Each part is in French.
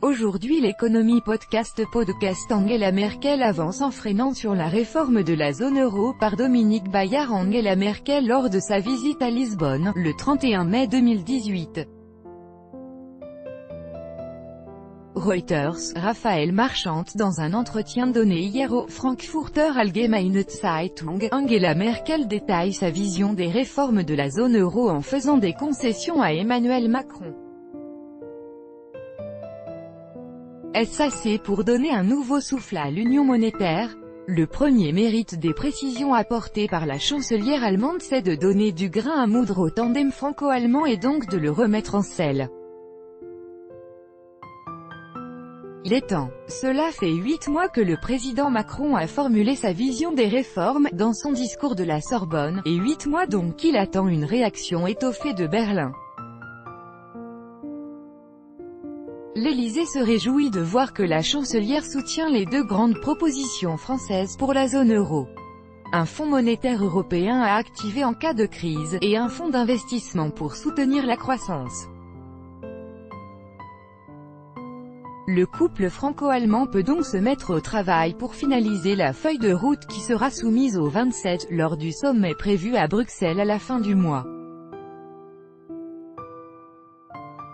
Aujourd'hui l'économie podcast Angela Merkel avance en freinant sur la réforme de la zone euro par Dominique Bayard. Angela Merkel lors de sa visite à Lisbonne, le 31 mai 2018. Reuters, Raphaël Marchant dans un entretien donné hier au Frankfurter Allgemeine Zeitung, Angela Merkel détaille sa vision des réformes de la zone euro en faisant des concessions à Emmanuel Macron. Est-ce assez pour donner un nouveau souffle à l'union monétaire? Le premier mérite des précisions apportées par la chancelière allemande, c'est de donner du grain à moudre au tandem franco-allemand et donc de le remettre en selle. Il est temps. Cela fait 8 mois que le président Macron a formulé sa vision des réformes, dans son discours de la Sorbonne, et 8 mois donc qu'il attend une réaction étoffée de Berlin. L'Élysée se réjouit de voir que la chancelière soutient les deux grandes propositions françaises pour la zone euro. Un fonds monétaire européen à activer en cas de crise, et un fonds d'investissement pour soutenir la croissance. Le couple franco-allemand peut donc se mettre au travail pour finaliser la feuille de route qui sera soumise aux 27, lors du sommet prévu à Bruxelles à la fin du mois.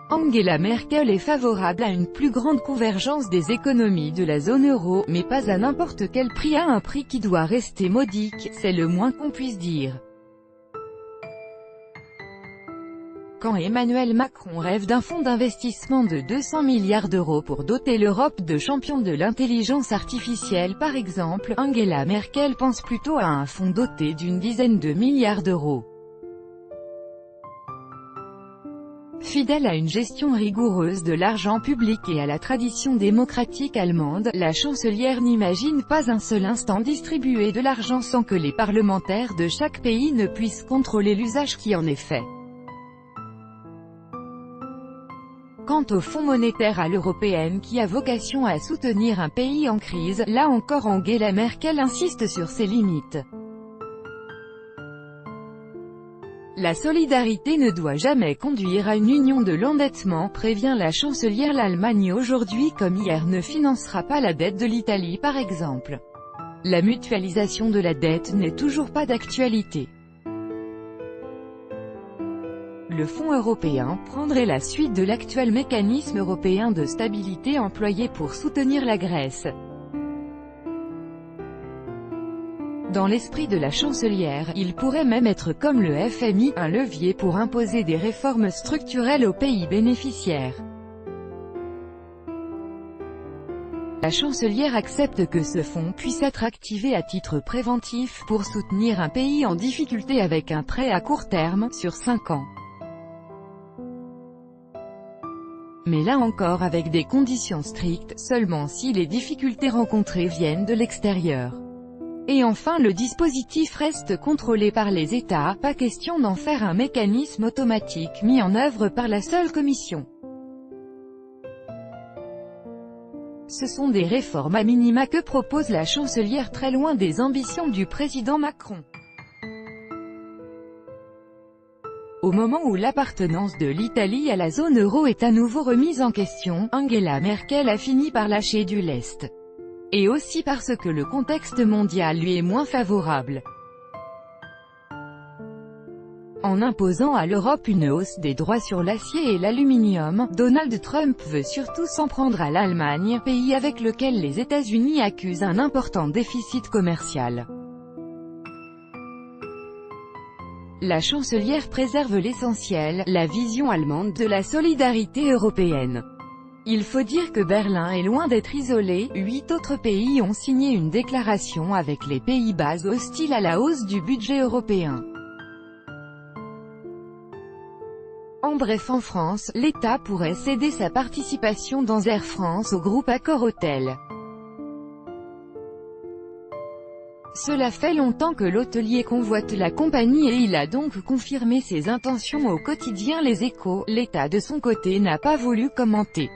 Angela Merkel est favorable à une plus grande convergence des économies de la zone euro, mais pas à n'importe quel prix, à un prix qui doit rester modique, c'est le moins qu'on puisse dire. Quand Emmanuel Macron rêve d'un fonds d'investissement de 200 milliards d'euros pour doter l'Europe de champions de l'intelligence artificielle par exemple, Angela Merkel pense plutôt à un fonds doté d'une dizaine de milliards d'euros. Fidèle à une gestion rigoureuse de l'argent public et à la tradition démocratique allemande, la chancelière n'imagine pas un seul instant distribuer de l'argent sans que les parlementaires de chaque pays ne puissent contrôler l'usage qui en est fait. Quant au Fonds monétaire à l'européenne qui a vocation à soutenir un pays en crise, là encore Angela Merkel insiste sur ses limites. La solidarité ne doit jamais conduire à une union de l'endettement, prévient la chancelière. L'Allemagne aujourd'hui comme hier ne financera pas la dette de l'Italie par exemple. La mutualisation de la dette n'est toujours pas d'actualité. Le Fonds européen prendrait la suite de l'actuel mécanisme européen de stabilité employé pour soutenir la Grèce. Dans l'esprit de la chancelière, il pourrait même être comme le FMI, un levier pour imposer des réformes structurelles aux pays bénéficiaires. La chancelière accepte que ce fonds puisse être activé à titre préventif, pour soutenir un pays en difficulté avec un prêt à court terme, sur 5 ans. Mais là encore avec des conditions strictes, seulement si les difficultés rencontrées viennent de l'extérieur. Et enfin le dispositif reste contrôlé par les États, pas question d'en faire un mécanisme automatique mis en œuvre par la seule Commission. Ce sont des réformes à minima que propose la chancelière, très loin des ambitions du président Macron. Au moment où l'appartenance de l'Italie à la zone euro est à nouveau remise en question, Angela Merkel a fini par lâcher du lest. Et aussi parce que le contexte mondial lui est moins favorable. En imposant à l'Europe une hausse des droits sur l'acier et l'aluminium, Donald Trump veut surtout s'en prendre à l'Allemagne, pays avec lequel les États-Unis accusent un important déficit commercial. La chancelière préserve l'essentiel, la vision allemande de la solidarité européenne. Il faut dire que Berlin est loin d'être isolé, 8 autres pays ont signé une déclaration avec les Pays-Bas hostiles à la hausse du budget européen. En bref, en France, l'État pourrait céder sa participation dans Air France au groupe Accor-Hôtel. Cela fait longtemps que l'hôtelier convoite la compagnie et il a donc confirmé ses intentions au quotidien Les Échos. L'État de son côté n'a pas voulu commenter.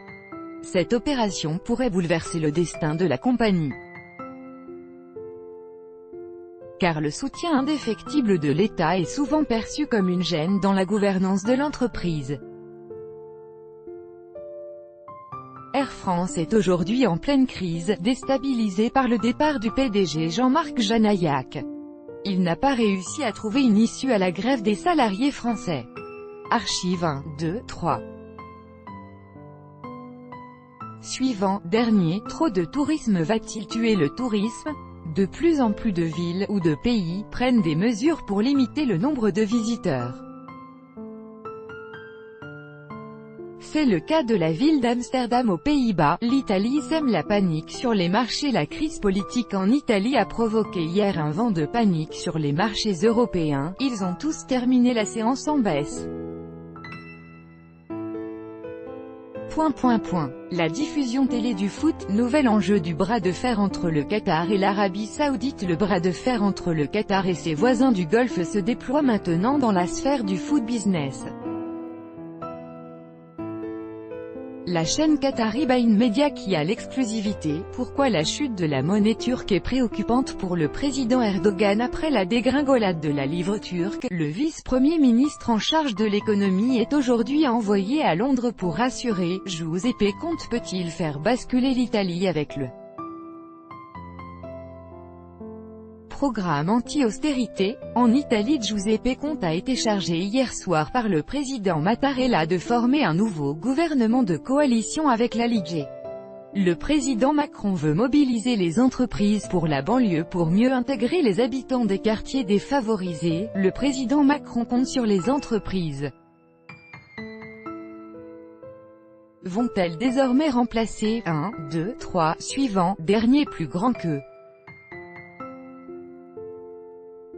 Cette opération pourrait bouleverser le destin de la compagnie. Car le soutien indéfectible de l'État est souvent perçu comme une gêne dans la gouvernance de l'entreprise. Air France est aujourd'hui en pleine crise, déstabilisée par le départ du PDG Jean-Marc Janaillac. Il n'a pas réussi à trouver une issue à la grève des salariés français. Archive 1, 2, 3. Suivant, dernier, trop de tourisme va-t-il tuer le tourisme? De plus en plus de villes ou de pays prennent des mesures pour limiter le nombre de visiteurs. C'est le cas de la ville d'Amsterdam aux Pays-Bas. L'Italie sème la panique sur les marchés. La crise politique en Italie a provoqué hier un vent de panique sur les marchés européens. Ils ont tous terminé la séance en baisse. La diffusion télé du foot, nouvel enjeu du bras de fer entre le Qatar et l'Arabie Saoudite. Le bras de fer entre le Qatar et ses voisins du Golfe se déploie maintenant dans la sphère du foot business. La chaîne qatari Bein Media qui a l'exclusivité. Pourquoi la chute de la monnaie turque est préoccupante pour le président Erdogan après la dégringolade de la livre turque? Le vice-premier ministre en charge de l'économie est aujourd'hui envoyé à Londres pour assurer. Giuseppe Conte peut-il faire basculer l'Italie avec le programme anti-austérité? En Italie, Giuseppe Conte a été chargé hier soir par le président Mattarella de former un nouveau gouvernement de coalition avec la Ligue. Le président Macron veut mobiliser les entreprises pour la banlieue pour mieux intégrer les habitants des quartiers défavorisés. Le président Macron compte sur les entreprises. Vont-elles désormais remplacer 1, 2, 3, suivant, dernier plus grand que